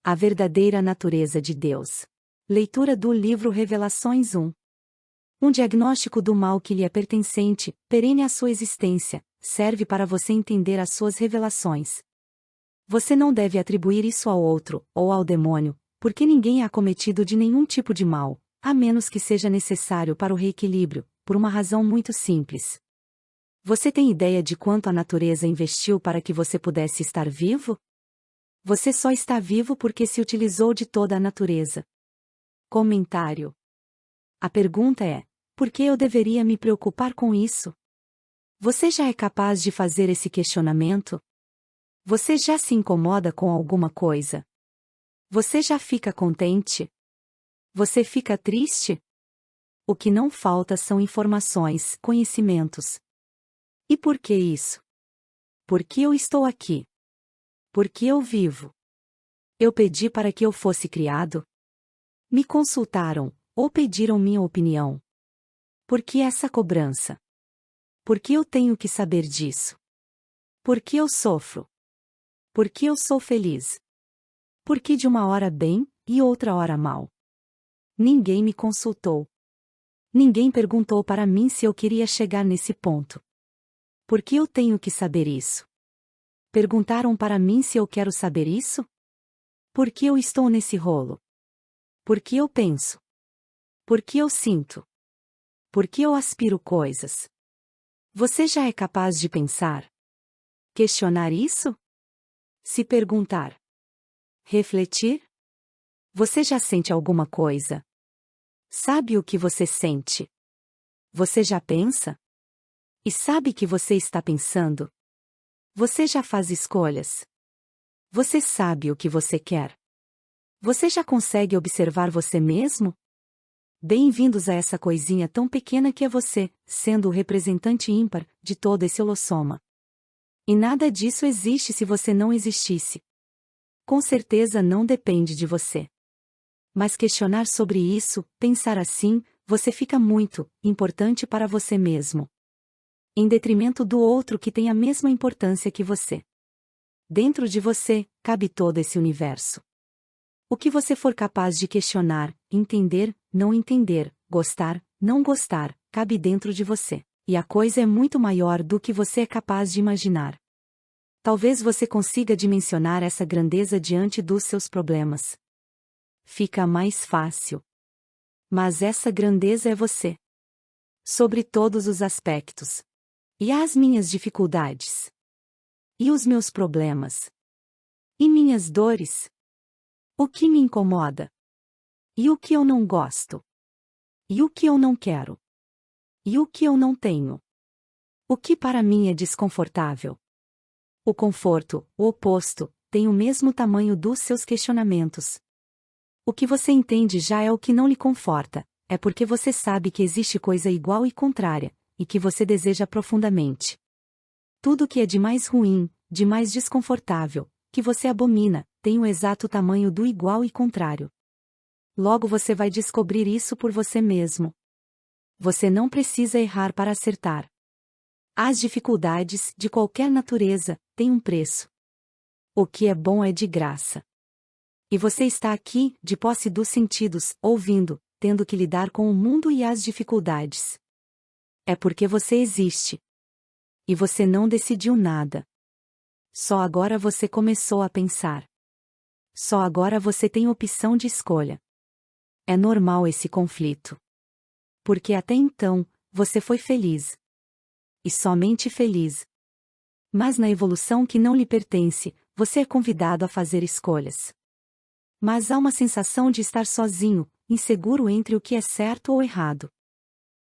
A verdadeira natureza de Deus. Leitura do livro Revelações 1. Um diagnóstico do mal que lhe é pertencente, perene à sua existência, serve para você entender as suas revelações. Você não deve atribuir isso ao outro, ou ao demônio, porque ninguém é acometido de nenhum tipo de mal, a menos que seja necessário para o reequilíbrio, por uma razão muito simples. Você tem ideia de quanto a natureza investiu para que você pudesse estar vivo? Você só está vivo porque se utilizou de toda a natureza. Comentário. A pergunta é: por que eu deveria me preocupar com isso? Você já é capaz de fazer esse questionamento? Você já se incomoda com alguma coisa? Você já fica contente? Você fica triste? O que não falta são informações, conhecimentos. E por que isso? Por que eu estou aqui? Por que eu vivo? Eu pedi para que eu fosse criado? Me consultaram, ou pediram minha opinião? Por que essa cobrança? Por que eu tenho que saber disso? Por que eu sofro? Por que eu sou feliz? Por que de uma hora bem, e outra hora mal? Ninguém me consultou. Ninguém perguntou para mim se eu queria chegar nesse ponto. Por que eu tenho que saber isso? Perguntaram para mim se eu quero saber isso? Por que eu estou nesse rolo? Por que eu penso? Por que eu sinto? Por que eu aspiro coisas? Você já é capaz de pensar? Questionar isso? Se perguntar. Refletir? Você já sente alguma coisa? Sabe o que você sente? Você já pensa? E sabe que você está pensando? Você já faz escolhas? Você sabe o que você quer? Você já consegue observar você mesmo? Bem-vindos a essa coisinha tão pequena que é você, sendo o representante ímpar de todo esse holossoma. E nada disso existe se você não existisse. Com certeza não depende de você. Mas questionar sobre isso, pensar assim, você fica muito importante para você mesmo. Em detrimento do outro que tem a mesma importância que você. Dentro de você, cabe todo esse universo. O que você for capaz de questionar, entender, não entender, gostar, não gostar, cabe dentro de você. E a coisa é muito maior do que você é capaz de imaginar. Talvez você consiga dimensionar essa grandeza diante dos seus problemas. Fica mais fácil. Mas essa grandeza é você. Sobre todos os aspectos. E as minhas dificuldades? E os meus problemas? E minhas dores? O que me incomoda? E o que eu não gosto? E o que eu não quero? E o que eu não tenho? O que para mim é desconfortável? O conforto, o oposto, tem o mesmo tamanho dos seus questionamentos. O que você entende já é o que não lhe conforta, é porque você sabe que existe coisa igual e contrária, e que você deseja profundamente. Tudo que é de mais ruim, de mais desconfortável, que você abomina, tem o exato tamanho do igual e contrário. Logo você vai descobrir isso por você mesmo. Você não precisa errar para acertar. As dificuldades, de qualquer natureza, têm um preço. O que é bom é de graça. E você está aqui, de posse dos sentidos, ouvindo, tendo que lidar com o mundo e as dificuldades. É porque você existe. E você não decidiu nada. Só agora você começou a pensar. Só agora você tem opção de escolha. É normal esse conflito. Porque até então, você foi feliz. E somente feliz. Mas na evolução que não lhe pertence, você é convidado a fazer escolhas. Mas há uma sensação de estar sozinho, inseguro entre o que é certo ou errado.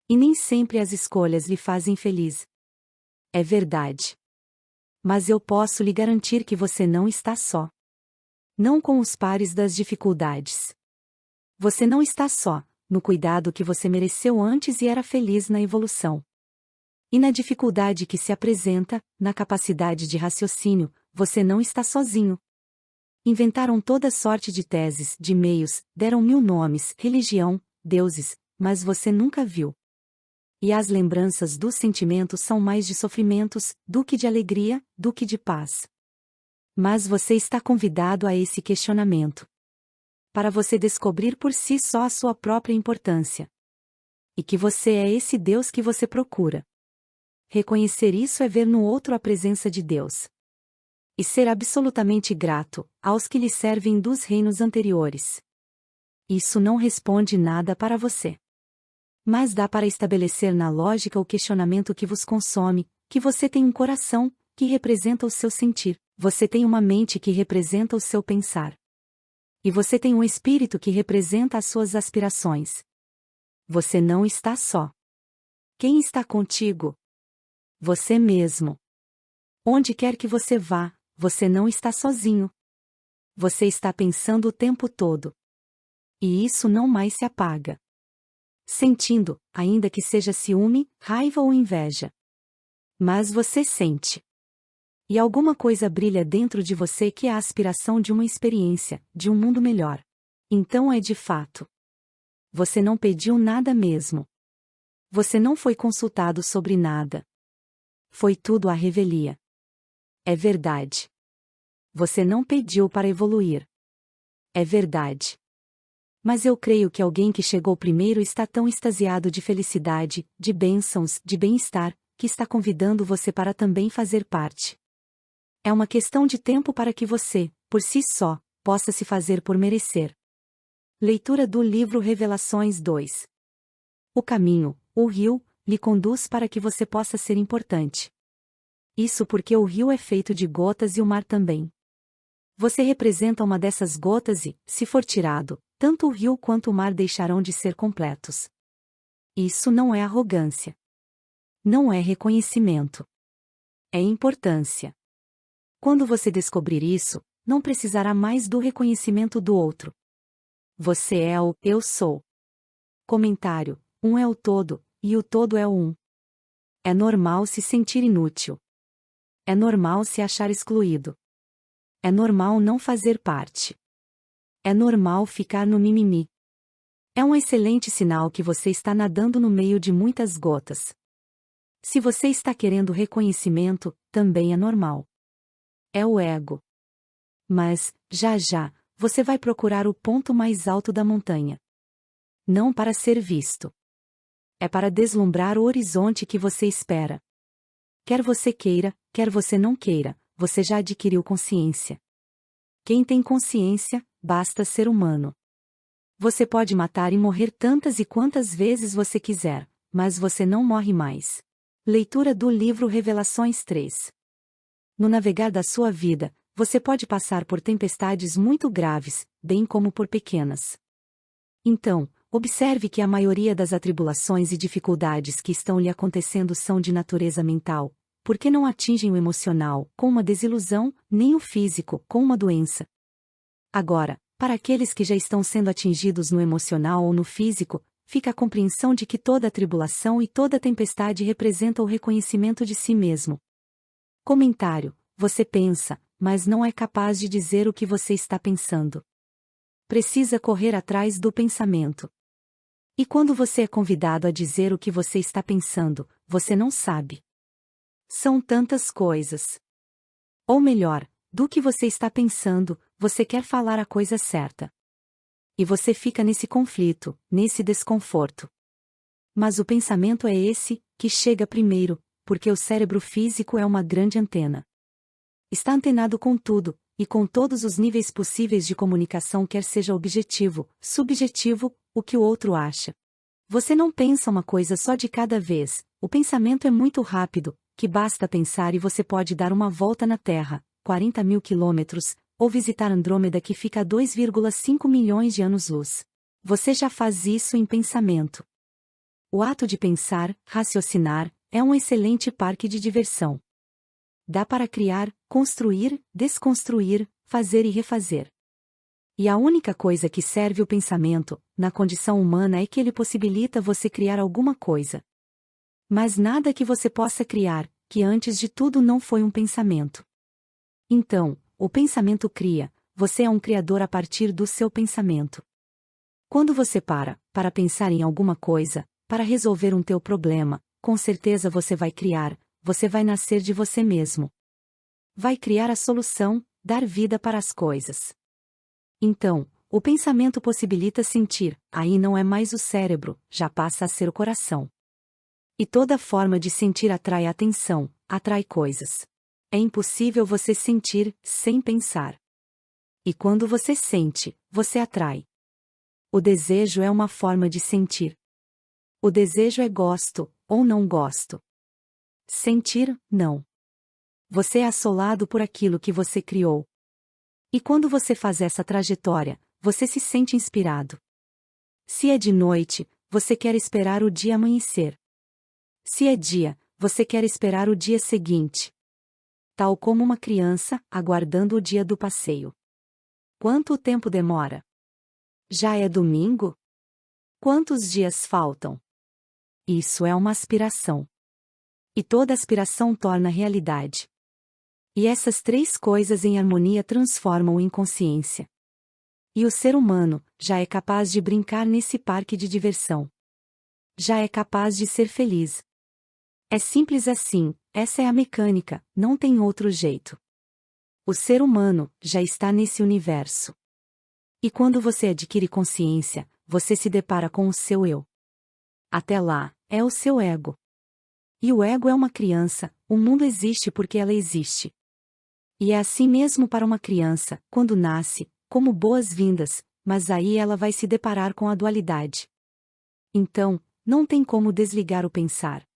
E nem sempre as escolhas lhe fazem feliz. É verdade. Mas eu posso lhe garantir que você não está só. Não com os pares das dificuldades. Você não está só, no cuidado que você mereceu antes e era feliz na evolução. E na dificuldade que se apresenta, na capacidade de raciocínio, você não está sozinho. Inventaram toda sorte de teses, de meios, deram 1000 nomes, religião, deuses, mas você nunca viu. E as lembranças dos sentimentos são mais de sofrimentos, do que de alegria, do que de paz. Mas você está convidado a esse questionamento, para você descobrir por si só a sua própria importância. E que você é esse Deus que você procura. Reconhecer isso é ver no outro a presença de Deus. E ser absolutamente grato aos que lhe servem dos reinos anteriores. Isso não responde nada para você. Mas dá para estabelecer na lógica o questionamento que vos consome, que você tem um coração, que representa o seu sentir, você tem uma mente que representa o seu pensar. E você tem um espírito que representa as suas aspirações. Você não está só. Quem está contigo? Você mesmo. Onde quer que você vá, você não está sozinho. Você está pensando o tempo todo. E isso não mais se apaga. Sentindo, ainda que seja ciúme, raiva ou inveja. Mas você sente. E alguma coisa brilha dentro de você que é a aspiração de uma experiência, de um mundo melhor. Então é de fato. Você não pediu nada mesmo. Você não foi consultado sobre nada. Foi tudo à revelia. É verdade. Você não pediu para evoluir. É verdade. Mas eu creio que alguém que chegou primeiro está tão extasiado de felicidade, de bênçãos, de bem-estar, que está convidando você para também fazer parte. É uma questão de tempo para que você, por si só, possa se fazer por merecer. Leitura do livro Revelações 2. O caminho, o rio, lhe conduz para que você possa ser importante. Isso porque o rio é feito de gotas e o mar também. Você representa uma dessas gotas e, se for tirado, tanto o rio quanto o mar deixarão de ser completos. Isso não é arrogância. Não é reconhecimento. É importância. Quando você descobrir isso, não precisará mais do reconhecimento do outro. Você é o eu sou. Comentário: um é o todo, e o todo é o um. É normal se sentir inútil. É normal se achar excluído. É normal não fazer parte. É normal ficar no mimimi. É um excelente sinal que você está nadando no meio de muitas gotas. Se você está querendo reconhecimento, também é normal. É o ego. Mas, já já, você vai procurar o ponto mais alto da montanha. Não para ser visto. É para deslumbrar o horizonte que você espera. Quer você queira, quer você não queira, você já adquiriu consciência. Quem tem consciência, basta ser humano. Você pode matar e morrer tantas e quantas vezes você quiser, mas você não morre mais. Leitura do livro Revelações 3. No navegar da sua vida, você pode passar por tempestades muito graves, bem como por pequenas. Então, observe que a maioria das atribulações e dificuldades que estão lhe acontecendo são de natureza mental, porque não atingem o emocional, com uma desilusão, nem o físico, com uma doença. Agora, para aqueles que já estão sendo atingidos no emocional ou no físico, fica a compreensão de que toda atribulação e toda tempestade representa o reconhecimento de si mesmo. Comentário: você pensa, mas não é capaz de dizer o que você está pensando. Precisa correr atrás do pensamento. E quando você é convidado a dizer o que você está pensando, você não sabe. São tantas coisas. Ou melhor, do que você está pensando, você quer falar a coisa certa. E você fica nesse conflito, nesse desconforto. Mas o pensamento é esse, que chega primeiro, porque o cérebro físico é uma grande antena. Está antenado com tudo, e com todos os níveis possíveis de comunicação, quer seja objetivo, subjetivo, o que o outro acha. Você não pensa uma coisa só de cada vez, o pensamento é muito rápido, que basta pensar e você pode dar uma volta na Terra, 40.000 quilômetros, ou visitar Andrômeda que fica a 2,5 milhões de anos-luz. Você já faz isso em pensamento. O ato de pensar, raciocinar, é um excelente parque de diversão. Dá para criar, construir, desconstruir, fazer e refazer. E a única coisa que serve o pensamento, na condição humana, é que ele possibilita você criar alguma coisa. Mas nada que você possa criar, que antes de tudo não foi um pensamento. Então, o pensamento cria, você é um criador a partir do seu pensamento. Quando você para pensar em alguma coisa, para resolver um teu problema, com certeza você vai criar, você vai nascer de você mesmo. Vai criar a solução, dar vida para as coisas. Então, o pensamento possibilita sentir, aí não é mais o cérebro, já passa a ser o coração. E toda forma de sentir atrai atenção, atrai coisas. É impossível você sentir sem pensar. E quando você sente, você atrai. O desejo é uma forma de sentir. O desejo é gosto, ou não gosto. Sentir, não. Você é assolado por aquilo que você criou. E quando você faz essa trajetória, você se sente inspirado. Se é de noite, você quer esperar o dia amanhecer. Se é dia, você quer esperar o dia seguinte. Tal como uma criança, aguardando o dia do passeio. Quanto tempo demora? Já é domingo? Quantos dias faltam? Isso é uma aspiração. E toda aspiração torna realidade. E essas três coisas em harmonia transformam em consciência. E o ser humano já é capaz de brincar nesse parque de diversão. Já é capaz de ser feliz. É simples assim, essa é a mecânica, não tem outro jeito. O ser humano já está nesse universo. E quando você adquire consciência, você se depara com o seu eu. Até lá, é o seu ego. E o ego é uma criança, o mundo existe porque ela existe. E é assim mesmo para uma criança, quando nasce, como boas-vindas, mas aí ela vai se deparar com a dualidade. Então, não tem como desligar o pensar.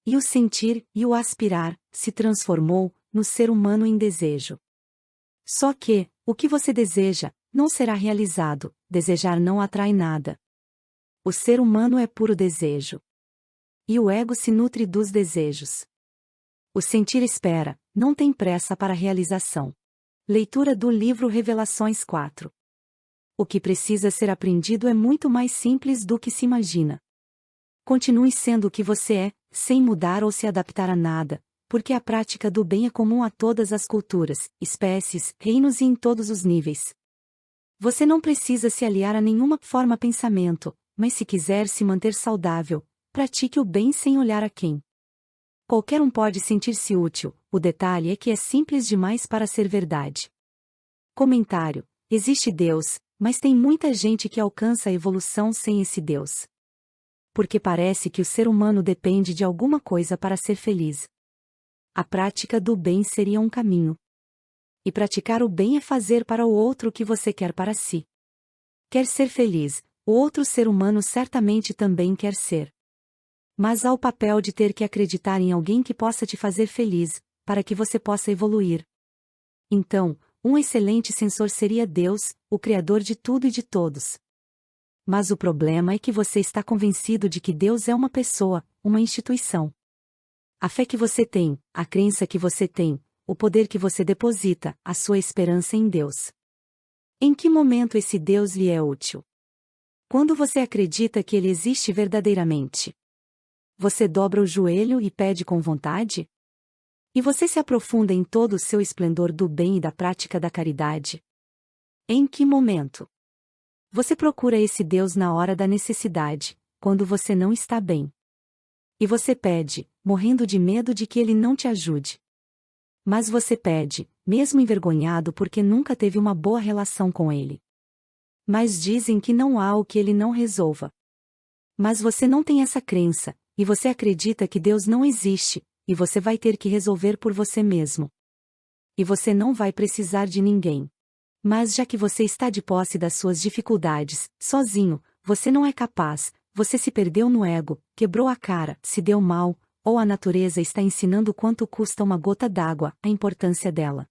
E o sentir e o aspirar se transformou no ser humano em desejo. Só que, o que você deseja, não será realizado, desejar não atrai nada. O ser humano é puro desejo. E o ego se nutre dos desejos. O sentir espera, não tem pressa para a realização. Leitura do livro Revelações 4. O que precisa ser aprendido é muito mais simples do que se imagina. Continue sendo o que você é, sem mudar ou se adaptar a nada, porque a prática do bem é comum a todas as culturas, espécies, reinos e em todos os níveis. Você não precisa se aliar a nenhuma forma pensamento, mas se quiser se manter saudável, pratique o bem sem olhar a quem. Qualquer um pode sentir-se útil, o detalhe é que é simples demais para ser verdade. Comentário: existe Deus, mas tem muita gente que alcança a evolução sem esse Deus. Porque parece que o ser humano depende de alguma coisa para ser feliz. A prática do bem seria um caminho. E praticar o bem é fazer para o outro o que você quer para si. Quer ser feliz, o outro ser humano certamente também quer ser. Mas há o papel de ter que acreditar em alguém que possa te fazer feliz, para que você possa evoluir. Então, um excelente sensor seria Deus, o Criador de tudo e de todos. Mas o problema é que você está convencido de que Deus é uma pessoa, uma instituição. A fé que você tem, a crença que você tem, o poder que você deposita, a sua esperança em Deus. Em que momento esse Deus lhe é útil? Quando você acredita que ele existe verdadeiramente. Você dobra o joelho e pede com vontade? E você se aprofunda em todo o seu esplendor do bem e da prática da caridade? Em que momento? Você procura esse Deus na hora da necessidade, quando você não está bem. E você pede, morrendo de medo de que ele não te ajude. Mas você pede, mesmo envergonhado porque nunca teve uma boa relação com ele. Mas dizem que não há o que ele não resolva. Mas você não tem essa crença, e você acredita que Deus não existe, e você vai ter que resolver por você mesmo. E você não vai precisar de ninguém. Mas já que você está de posse das suas dificuldades, sozinho, você não é capaz, você se perdeu no ego, quebrou a cara, se deu mal, ou a natureza está ensinando quanto custa uma gota d'água, a importância dela.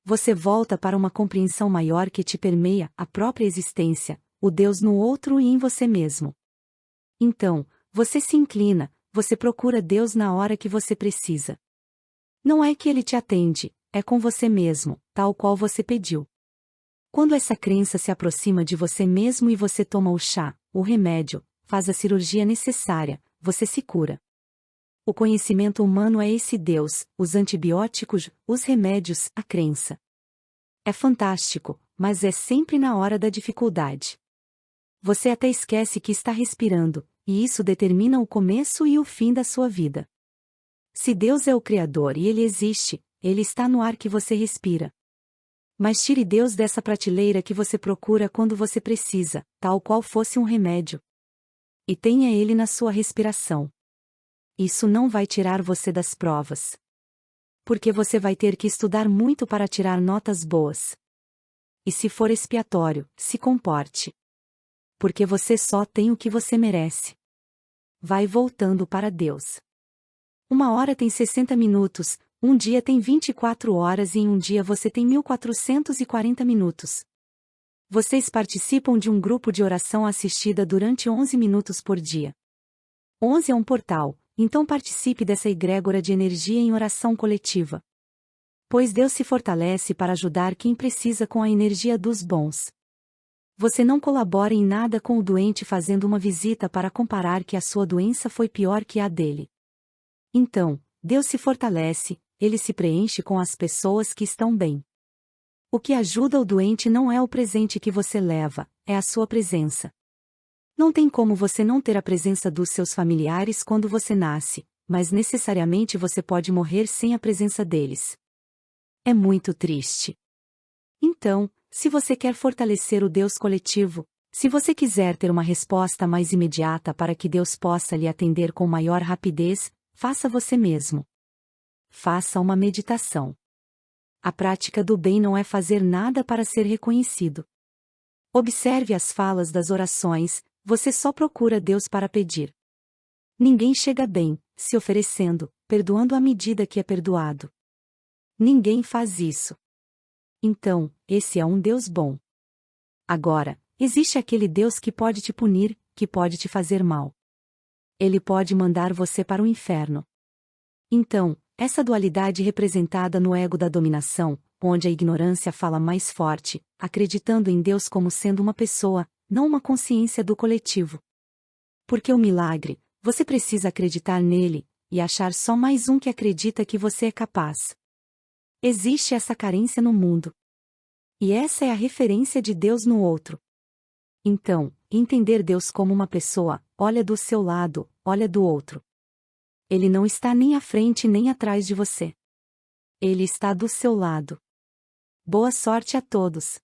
Você volta para uma compreensão maior que te permeia, a própria existência, o Deus no outro e em você mesmo. Então, você se inclina, você procura Deus na hora que você precisa. Não é que ele te atende, é com você mesmo, tal qual você pediu. Quando essa crença se aproxima de você mesmo e você toma o chá, o remédio, faz a cirurgia necessária, você se cura. O conhecimento humano é esse Deus, os antibióticos, os remédios, a crença. É fantástico, mas é sempre na hora da dificuldade. Você até esquece que está respirando, e isso determina o começo e o fim da sua vida. Se Deus é o Criador e Ele existe, Ele está no ar que você respira. Mas tire Deus dessa prateleira que você procura quando você precisa, tal qual fosse um remédio. E tenha Ele na sua respiração. Isso não vai tirar você das provas. Porque você vai ter que estudar muito para tirar notas boas. E se for expiatório, se comporte. Porque você só tem o que você merece. Vai voltando para Deus. Uma hora tem 60 minutos, um dia tem 24 horas e em um dia você tem 1440 minutos. Vocês participam de um grupo de oração assistida durante 11 minutos por dia. 11 é um portal, então participe dessa egrégora de energia em oração coletiva. Pois Deus se fortalece para ajudar quem precisa com a energia dos bons. Você não colabora em nada com o doente fazendo uma visita para comparar que a sua doença foi pior que a dele. Então, Deus se fortalece, Ele se preenche com as pessoas que estão bem. O que ajuda o doente não é o presente que você leva, é a sua presença. Não tem como você não ter a presença dos seus familiares quando você nasce, mas necessariamente você pode morrer sem a presença deles. É muito triste. Então, se você quer fortalecer o Deus coletivo, se você quiser ter uma resposta mais imediata para que Deus possa lhe atender com maior rapidez, faça você mesmo. Faça uma meditação. A prática do bem não é fazer nada para ser reconhecido. Observe as falas das orações, você só procura Deus para pedir. Ninguém chega bem, se oferecendo, perdoando à medida que é perdoado. Ninguém faz isso. Então, esse é um Deus bom. Agora, existe aquele Deus que pode te punir, que pode te fazer mal. Ele pode mandar você para o inferno. Então, essa dualidade representada no ego da dominação, onde a ignorância fala mais forte, acreditando em Deus como sendo uma pessoa, não uma consciência do coletivo. Porque o milagre, você precisa acreditar nele, e achar só mais um que acredita que você é capaz. Existe essa carência no mundo. E essa é a referência de Deus no outro. Então, entender Deus como uma pessoa, olha do seu lado, olha do outro. Ele não está nem à frente nem atrás de você. Ele está do seu lado. Boa sorte a todos.